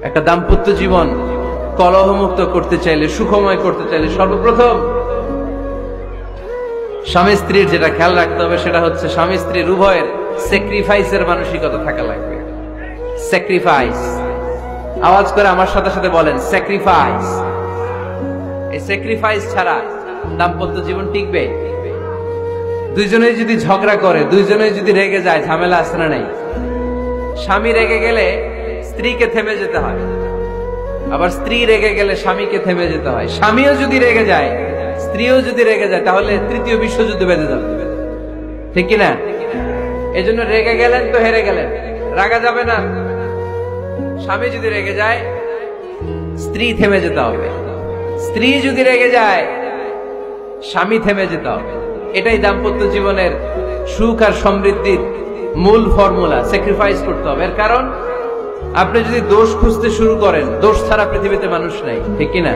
একটা দাম্পত্য জীবন কলহমুক্ত করতে চাইলে, সুখময় করতে চাইলে সর্বপ্রথম স্বামী স্ত্রীর যেটা খেয়াল রাখতে হবে সেটা হচ্ছে স্বামী স্ত্রীর উভয়ের স্যাক্রিফাইসের মানসিকতা থাকা লাগবে। স্যাক্রিফাইস, আওয়াজ করে আমার সাথে সাথে বলেন স্যাক্রিফাইস। এই স্যাক্রিফাইস ছাড়া দাম্পত্য জীবন টিকবে? দুইজনেই যদি ঝগড়া করে, দুইজনেই যদি রেগে যায়, ঝামেলা আছে না নাই? স্বামী রেগে গেলে স্ত্রীকে থেমে যেতে হয়, আবার স্ত্রী রেগে গেলে স্বামীকে থেমে যেতে হয়। স্বামীও যদি রেগে যায়, স্ত্রীও যদি রেগে যায়, তাহলে তৃতীয় বিশ্বযুদ্ধ বেঁধে যাবে, ঠিক কিনা? এই জন্য রেগে গেলেন তো হেরে গেলেন, রাগা যাবে না। স্বামী যদি রেগে যায়, স্ত্রী থেমে যেতে হবে। স্ত্রী যদি রেগে যায়, স্বামী থেমে যেতে হবে। এটাই দাম্পত্য জীবনের সুখ আর সমৃদ্ধির মূল ফর্মুলা। স্যাক্রিফাইস করতে হবে। এর কারণ, আপনি যদি দোষ খুঁজতে শুরু করেন, দোষ ছাড়া পৃথিবীতে মানুষ নাই, ঠিক কিনা?